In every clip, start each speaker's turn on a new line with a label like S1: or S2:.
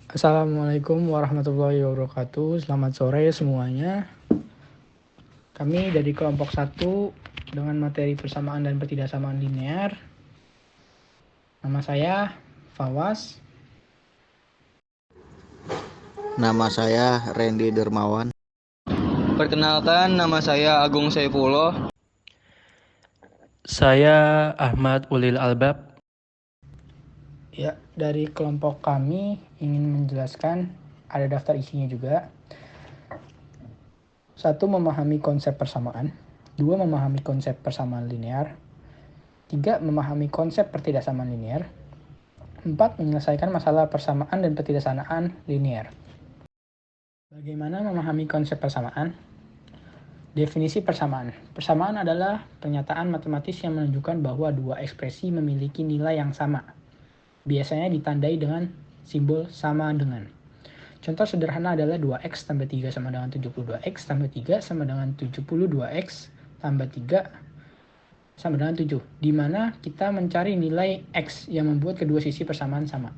S1: Assalamualaikum warahmatullahi wabarakatuh. Selamat sore semuanya. Kami dari kelompok 1 dengan materi persamaan dan ketidaksamaan linear. Nama saya Fawas.
S2: Nama saya Randy Dermawan.
S3: Perkenalkan, nama saya Agung Saifullah.
S4: Saya Ahmad Ulil Albab.
S1: Ya, dari kelompok kami ingin menjelaskan, ada daftar isinya juga. 1. Memahami konsep persamaan. 2. Memahami konsep persamaan linear. 3. Memahami konsep pertidaksamaan linear. 4. Menyelesaikan masalah persamaan dan ketidaksamaan linear. Bagaimana memahami konsep persamaan? Definisi persamaan. Persamaan adalah pernyataan matematis yang menunjukkan bahwa dua ekspresi memiliki nilai yang sama. Biasanya ditandai dengan simbol sama dengan. Contoh sederhana adalah 2x tambah 3 sama dengan 72x tambah 3 sama dengan 72x tambah 3 sama dengan 7. Di mana kita mencari nilai x yang membuat kedua sisi persamaan sama.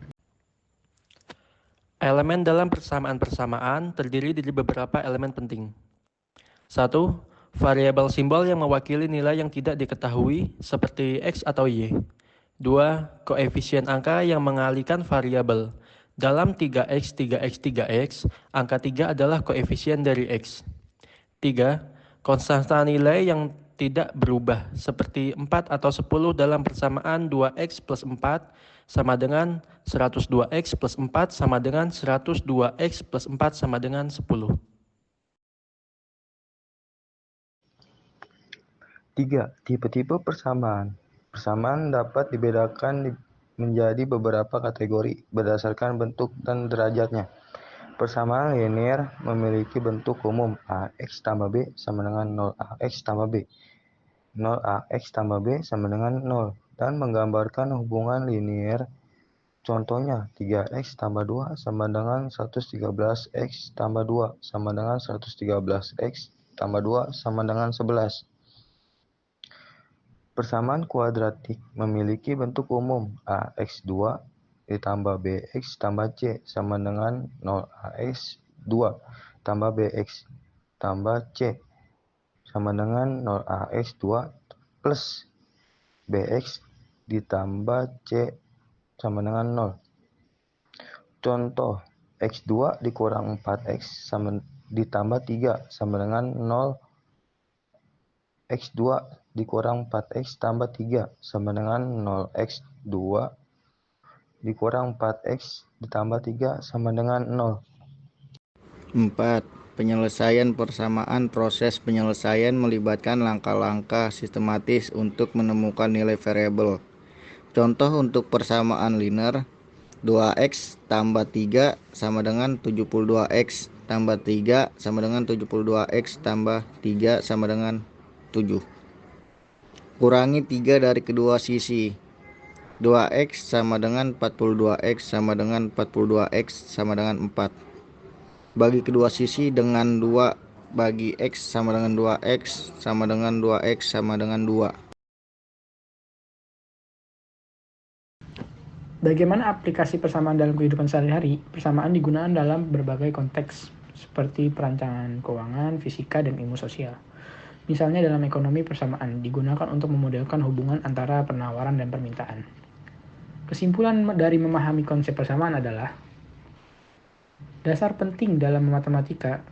S4: Elemen dalam persamaan-persamaan terdiri dari beberapa elemen penting. 1. Variabel simbol yang mewakili nilai yang tidak diketahui seperti x atau y. 2. Koefisien angka yang mengalihkan variabel. Dalam 3x, 3x, 3x, angka 3 adalah koefisien dari x. 3. Konstanta nilai yang tidak berubah seperti 4 atau 10 dalam persamaan 2x plus 4 sama dengan 102x plus 4 sama dengan 102x plus 4 sama dengan 10.
S5: 3. Tipe-tipe persamaan. Persamaan dapat dibedakan menjadi beberapa kategori berdasarkan bentuk dan derajatnya. Persamaan linear memiliki bentuk umum ax tambah b sama dengan 0ax tambah b. 0ax tambah b sama dengan 0 dan menggambarkan hubungan linear. Contohnya 3x tambah 2 sama dengan 113x tambah 2 sama dengan 113x tambah 2 sama dengan 11. Persamaan kuadratik memiliki bentuk umum ax2 ditambah bx tambah c sama dengan 0ax2 tambah bx tambah c sama dengan 0ax2 plus bx ditambah c sama dengan 0. Contoh, x2 dikurang 4x sama ditambah 3 sama dengan 0. x2 dikurang 4x tambah 3 sama dengan 0x2 dikurang 4x ditambah 3 sama dengan 0.
S2: 4. Penyelesaian persamaan. Proses penyelesaian melibatkan langkah-langkah sistematis untuk menemukan nilai variabel. Contoh untuk persamaan linear, 2x tambah 3 sama dengan 72x tambah 3 sama dengan 72x tambah 3 sama dengan 7. Kurangi 3 dari kedua sisi. 2x sama dengan 42x sama dengan 42x sama dengan 4. Bagi kedua sisi dengan 2 bagi x sama dengan 2x sama dengan 2x sama dengan 2.
S1: Bagaimana aplikasi persamaan dalam kehidupan sehari-hari? Persamaan digunakan dalam berbagai konteks seperti perancangan keuangan, fisika, dan ilmu sosial. Misalnya dalam ekonomi, persamaan digunakan untuk memodelkan hubungan antara penawaran dan permintaan. Kesimpulan dari memahami konsep persamaan adalah dasar penting dalam matematika,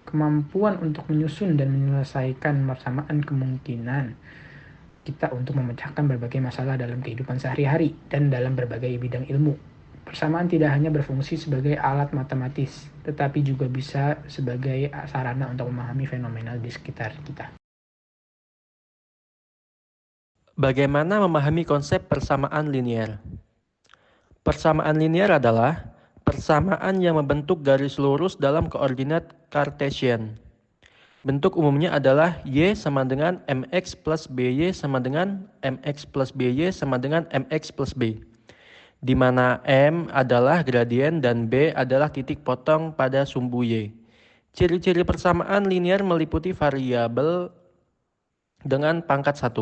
S1: kemampuan untuk menyusun dan menyelesaikan persamaan kemungkinan kita untuk memecahkan berbagai masalah dalam kehidupan sehari-hari dan dalam berbagai bidang ilmu. Persamaan tidak hanya berfungsi sebagai alat matematis, tetapi juga bisa sebagai sarana untuk memahami fenomena di sekitar kita.
S4: Bagaimana memahami konsep persamaan linear? Persamaan linear adalah persamaan yang membentuk garis lurus dalam koordinat Cartesian. Bentuk umumnya adalah y sama dengan mx plus by sama dengan mx plus by sama dengan mx plus b, di mana m adalah gradien dan b adalah titik potong pada sumbu y. Ciri-ciri persamaan linear meliputi variabel dengan pangkat 1.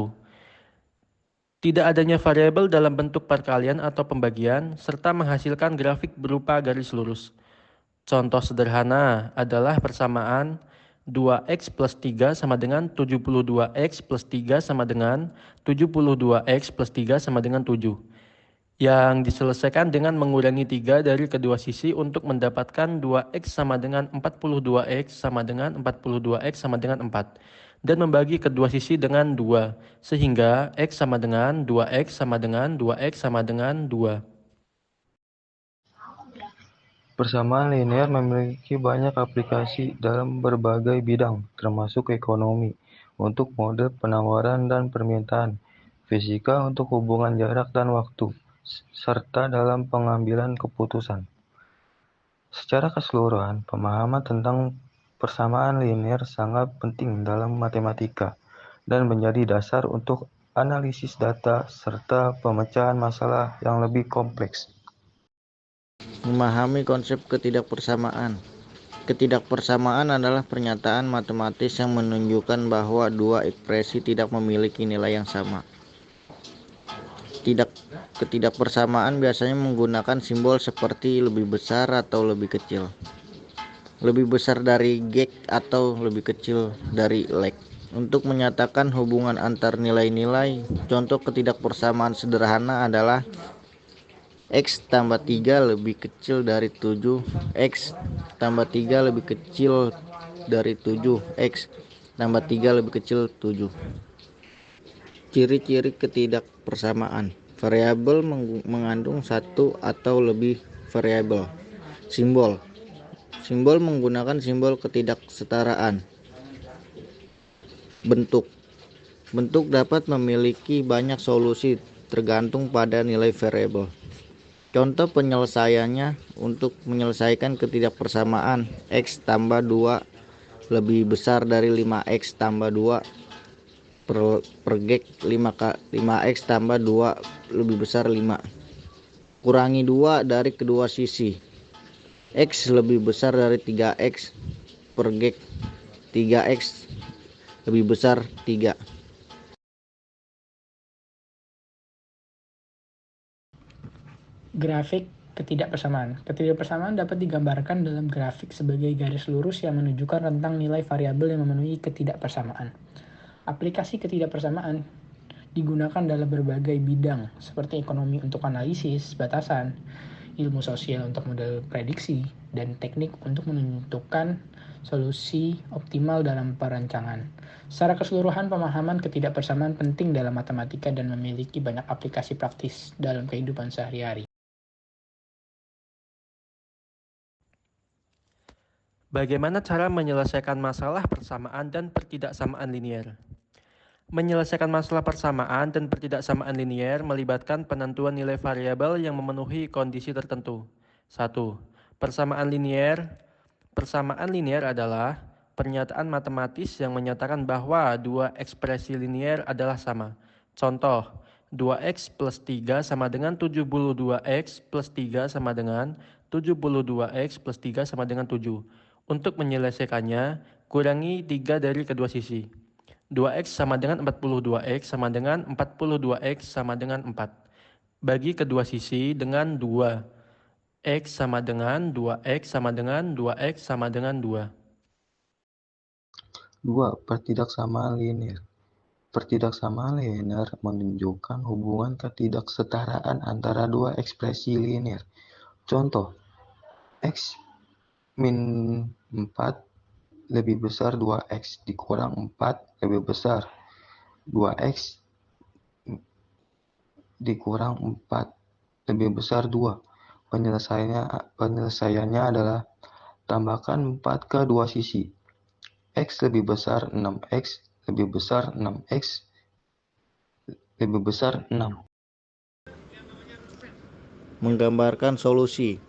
S4: Tidak adanya variabel dalam bentuk perkalian atau pembagian, serta menghasilkan grafik berupa garis lurus. Contoh sederhana adalah persamaan 2x plus 3 sama dengan 72x plus 3 sama dengan 72x plus 3 sama dengan 7. Yang diselesaikan dengan mengurangi 3 dari kedua sisi untuk mendapatkan 2x sama dengan 42x sama dengan 42x sama dengan 4. Dan membagi kedua sisi dengan 2, sehingga x sama dengan 2x sama dengan 2x sama dengan 2.
S5: Persamaan linear memiliki banyak aplikasi dalam berbagai bidang, termasuk ekonomi, untuk model penawaran dan permintaan, fisika untuk hubungan jarak dan waktu, serta dalam pengambilan keputusan. Secara keseluruhan, pemahaman tentang persamaan linear sangat penting dalam matematika dan menjadi dasar untuk analisis data serta pemecahan masalah yang lebih kompleks.
S2: Memahami konsep ketidakpersamaan. Ketidakpersamaan adalah pernyataan matematis yang menunjukkan bahwa dua ekspresi tidak memiliki nilai yang sama. Ketidakpersamaan biasanya menggunakan simbol seperti lebih besar atau lebih kecil, lebih besar dari G atau lebih kecil dari L, untuk menyatakan hubungan antar nilai-nilai. Contoh ketidakpersamaan sederhana adalah X tambah 3 lebih kecil dari 7, X tambah 3 lebih kecil dari 7, X tambah 3 lebih kecil 7. Ciri-ciri ketidakpersamaan. Variabel mengandung satu atau lebih variabel. Simbol. Simbol menggunakan simbol ketidaksetaraan. Bentuk. Bentuk dapat memiliki banyak solusi tergantung pada nilai variabel. Contoh penyelesaiannya untuk menyelesaikan ketidakpersamaan X tambah 2 lebih besar dari 5X tambah 2 per G 5X tambah 2 lebih besar 5. Kurangi 2 dari kedua sisi. X lebih besar dari 3X per G 3X lebih besar 3.
S1: Grafik ketidakpersamaan. Ketidakpersamaan dapat digambarkan dalam grafik sebagai garis lurus yang menunjukkan rentang nilai variabel yang memenuhi ketidakpersamaan. Aplikasi ketidakpersamaan digunakan dalam berbagai bidang seperti ekonomi untuk analisis batasan, ilmu sosial untuk model prediksi, dan teknik untuk menentukan solusi optimal dalam perancangan. Secara keseluruhan, pemahaman ketidakpersamaan penting dalam matematika dan memiliki banyak aplikasi praktis dalam kehidupan sehari-hari.
S4: Bagaimana cara menyelesaikan masalah persamaan dan pertidaksamaan linear? Menyelesaikan masalah persamaan dan pertidaksamaan linear melibatkan penentuan nilai variabel yang memenuhi kondisi tertentu. 1. Persamaan linear. Persamaan linear adalah pernyataan matematis yang menyatakan bahwa dua ekspresi linear adalah sama. Contoh, 2x plus 3 sama dengan 72x plus 3 sama dengan 72x plus 3 sama dengan 7. Untuk menyelesaikannya, kurangi 3 dari kedua sisi. 2x sama dengan 42x sama dengan 42x sama dengan 4. Bagi kedua sisi dengan 2. X sama dengan 2x sama dengan 2x sama dengan 2.
S5: 2. Pertidaksamaan linear. Pertidaksamaan linear menunjukkan hubungan ketidaksetaraan antara dua ekspresi linear. Contoh, X min 4 lebih besar 2x dikurang 4 lebih besar 2x dikurang 4 lebih besar 2. Penyelesaiannya adalah tambahkan 4 ke dua sisi. X lebih besar 6x lebih besar 6x lebih besar 6.
S2: Menggambarkan solusi.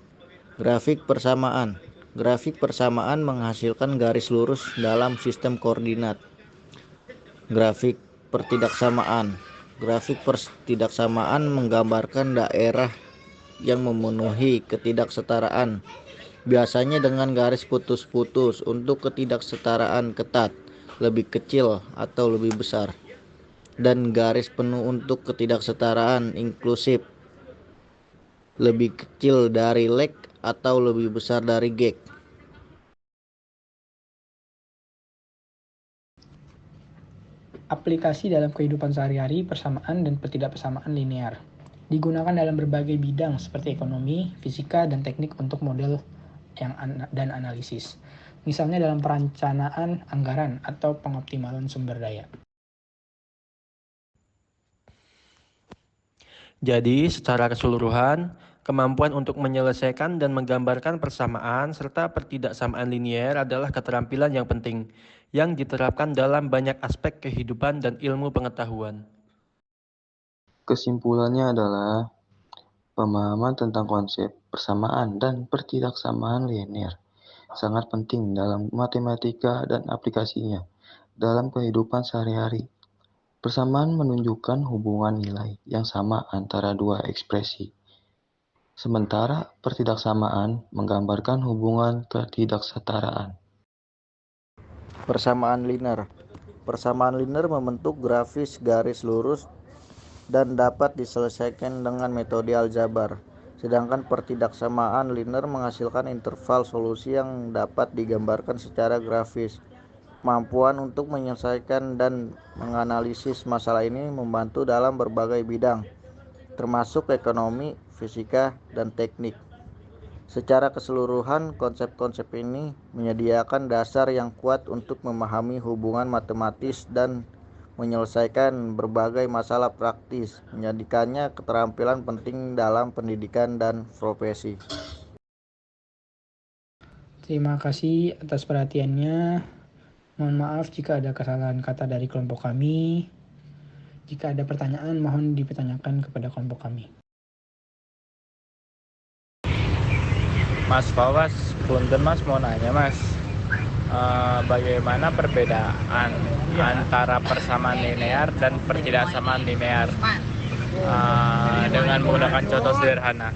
S2: Grafik persamaan. Grafik persamaan menghasilkan garis lurus dalam sistem koordinat. Grafik pertidaksamaan. Grafik pertidaksamaan menggambarkan daerah yang memenuhi ketidaksetaraan, biasanya dengan garis putus-putus. Untuk ketidaksetaraan ketat, lebih kecil atau lebih besar. dan garis penuh untuk ketidaksetaraan inklusif lebih kecil dari leg atau lebih besar dari gag.
S1: Aplikasi dalam kehidupan sehari-hari, persamaan dan ketidakpersamaan linear. Digunakan dalam berbagai bidang seperti ekonomi, fisika, dan teknik untuk model dan analisis. Misalnya dalam perencanaan anggaran atau pengoptimalan sumber daya.
S4: Jadi, secara keseluruhan, kemampuan untuk menyelesaikan dan menggambarkan persamaan serta pertidaksamaan linier adalah keterampilan yang penting yang diterapkan dalam banyak aspek kehidupan dan ilmu pengetahuan.
S5: Kesimpulannya adalah pemahaman tentang konsep persamaan dan pertidaksamaan linear sangat penting dalam matematika dan aplikasinya dalam kehidupan sehari-hari. Persamaan menunjukkan hubungan nilai yang sama antara dua ekspresi, sementara pertidaksamaan menggambarkan hubungan ketidaksetaraan.
S2: Persamaan linear. Persamaan linear membentuk grafis garis lurus dan dapat diselesaikan dengan metode aljabar. Sedangkan pertidaksamaan linear menghasilkan interval solusi yang dapat digambarkan secara grafis. Kemampuan untuk menyelesaikan dan menganalisis masalah ini membantu dalam berbagai bidang, termasuk ekonomi, fisika, dan teknik. Secara keseluruhan, konsep-konsep ini menyediakan dasar yang kuat untuk memahami hubungan matematis dan menyelesaikan berbagai masalah praktis, menjadikannya keterampilan penting dalam pendidikan dan profesi.
S1: Terima kasih atas perhatiannya. Mohon maaf jika ada kesalahan kata dari kelompok kami. Jika ada pertanyaan, mohon dipertanyakan kepada kelompok kami.
S6: Mas Fawas, punten Mas mau nanya Mas, bagaimana perbedaan antara persamaan linear dan pertidaksamaan linear dengan menggunakan contoh sederhana?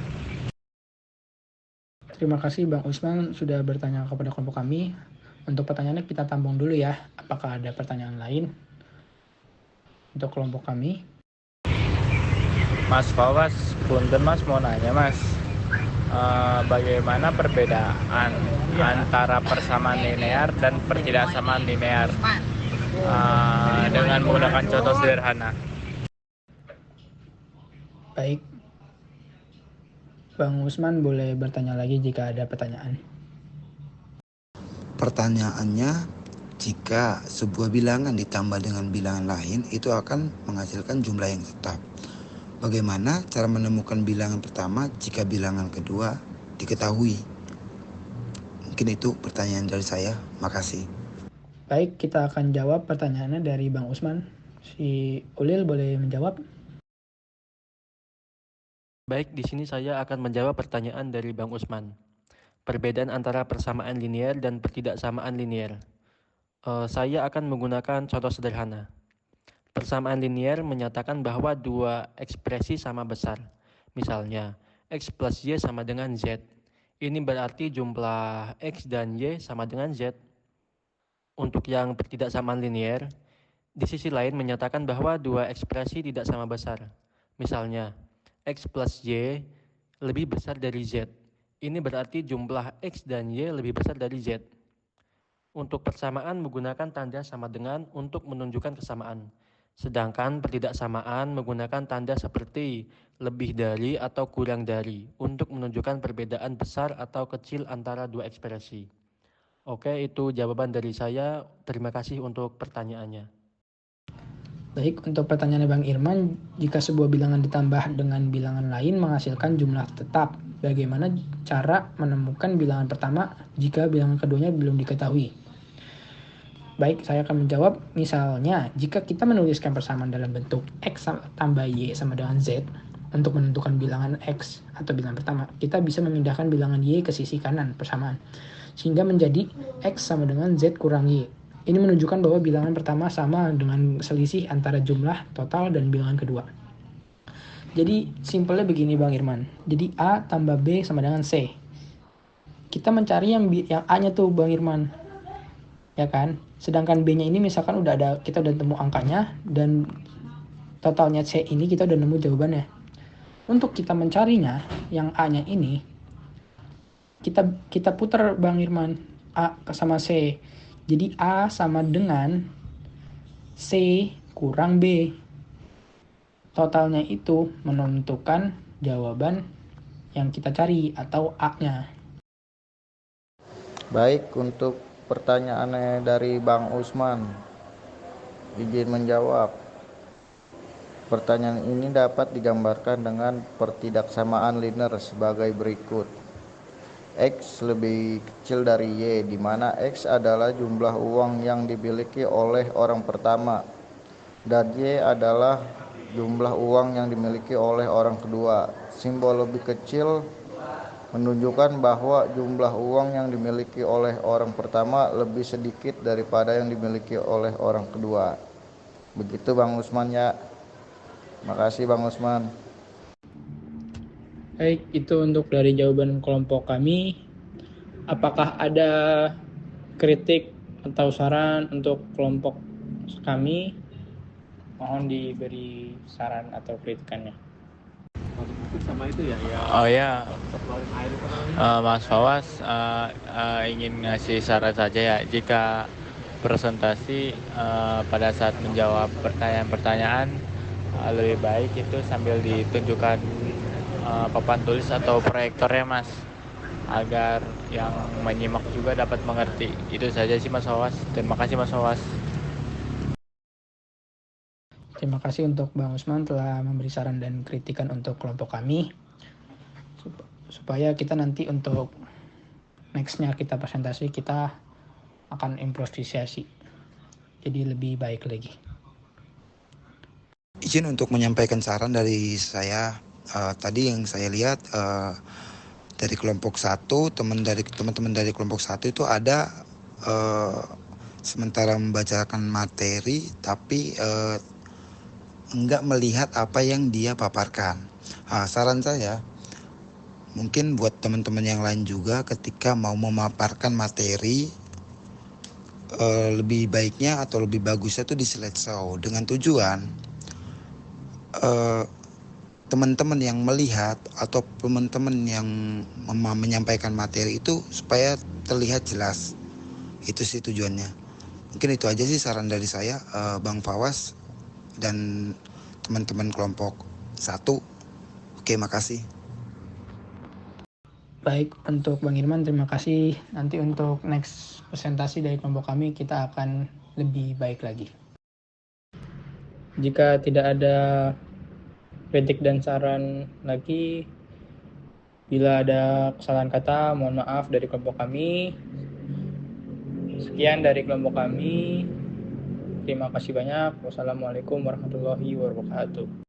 S1: Terima kasih Bang Usman sudah bertanya kepada kelompok kami. Untuk pertanyaannya kita tampung dulu ya. Apakah ada pertanyaan lain untuk kelompok kami?
S6: Mas Fawas, punten Mas mau nanya Mas, bagaimana perbedaan antara persamaan linear dan pertidaksamaan linear dengan menggunakan contoh sederhana?
S1: Baik, Bang Usman boleh bertanya lagi jika ada pertanyaan.
S7: Pertanyaannya, jika sebuah bilangan ditambah dengan bilangan lain, itu akan menghasilkan jumlah yang tetap. Bagaimana cara menemukan bilangan pertama jika bilangan kedua diketahui? Mungkin itu pertanyaan dari saya. Makasih.
S1: Baik, kita akan jawab pertanyaannya dari Bang Usman. Si Ulil boleh menjawab?
S4: Baik, di sini saya akan menjawab pertanyaan dari Bang Usman. Perbedaan antara persamaan linear dan pertidaksamaan linear. Saya akan menggunakan contoh sederhana. Persamaan linear menyatakan bahwa dua ekspresi sama besar. Misalnya, X plus Y sama dengan Z. Ini berarti jumlah X dan Y sama dengan Z. Untuk yang pertidaksamaan linear, di sisi lain menyatakan bahwa dua ekspresi tidak sama besar. Misalnya, X plus Y lebih besar dari Z. Ini berarti jumlah X dan Y lebih besar dari Z. Untuk persamaan menggunakan tanda sama dengan untuk menunjukkan kesamaan. Sedangkan pertidaksamaan menggunakan tanda seperti lebih dari atau kurang dari untuk menunjukkan perbedaan besar atau kecil antara dua ekspresi. Oke, itu jawaban dari saya. Terima kasih untuk pertanyaannya.
S1: Baik, untuk pertanyaan Bang Irman, jika sebuah bilangan ditambah dengan bilangan lain menghasilkan jumlah tetap, bagaimana cara menemukan bilangan pertama jika bilangan keduanya belum diketahui? Baik, saya akan menjawab. Misalnya, jika kita menuliskan persamaan dalam bentuk X tambah Y sama dengan Z, untuk menentukan bilangan X atau bilangan pertama, kita bisa memindahkan bilangan Y ke sisi kanan persamaan, sehingga menjadi X sama dengan Z kurang Y. Ini menunjukkan bahwa bilangan pertama sama dengan selisih antara jumlah total dan bilangan kedua. Jadi, simpelnya begini Bang Irman. Jadi, A tambah B sama dengan C. Kita mencari yang A-nya tuh Bang Irman. Ya kan? Sedangkan B-nya ini misalkan kita udah temu angkanya dan totalnya C ini kita udah nemu jawabannya. Untuk kita mencarinya, yang A-nya ini, kita putar Bang Irman, A sama C. Jadi A sama dengan C kurang B. Totalnya itu menentukan jawaban yang kita cari atau A-nya.
S2: Baik, untuk pertanyaannya dari Bang Usman, izin menjawab. Pertanyaan ini dapat digambarkan dengan pertidaksamaan linear sebagai berikut. X lebih kecil dari Y, di mana X adalah jumlah uang yang dimiliki oleh orang pertama, dan Y adalah jumlah uang yang dimiliki oleh orang kedua. Simbol lebih kecil menunjukkan bahwa jumlah uang yang dimiliki oleh orang pertama lebih sedikit daripada yang dimiliki oleh orang kedua. Begitu Bang Usman ya. Makasih Bang Usman.
S1: Baik, itu untuk dari jawaban kelompok kami. Apakah ada kritik atau saran untuk kelompok kami? Mohon diberi saran atau kritikannya.
S6: Oh ya, Mas Fawas ingin ngasih saran saja ya, jika presentasi pada saat menjawab pertanyaan-pertanyaan lebih baik itu sambil ditunjukkan papan tulis atau proyektornya Mas, agar yang menyimak juga dapat mengerti. Itu saja sih Mas Fawas. Terima kasih Mas Fawas.
S1: Terima kasih untuk Bang Usman telah memberi saran dan kritikan untuk kelompok kami. Supaya kita nanti untuk nextnya kita presentasi, kita akan improvisasi. Jadi lebih baik lagi.
S7: Izin untuk menyampaikan saran dari saya. Tadi yang saya lihat dari kelompok 1, teman-teman dari kelompok 1 itu ada sementara membacakan materi tapi enggak melihat apa yang dia paparkan. Saran saya mungkin buat teman-teman yang lain juga, ketika mau memaparkan materi lebih baiknya atau lebih bagusnya itu di slideshow, dengan tujuan teman-teman yang melihat atau teman-teman yang menyampaikan materi itu supaya terlihat jelas. Itu sih tujuannya. Mungkin itu aja sih saran dari saya, Bang Fawas dan teman-teman kelompok 1. Oke, makasih.
S1: Baik, untuk Bang Irman terima kasih. Nanti untuk next presentasi dari kelompok kami kita akan lebih baik lagi. Jika tidak ada kritik dan saran lagi, bila ada kesalahan kata mohon maaf dari kelompok kami. Sekian dari kelompok kami. Terima kasih banyak. Wassalamualaikum warahmatullahi wabarakatuh.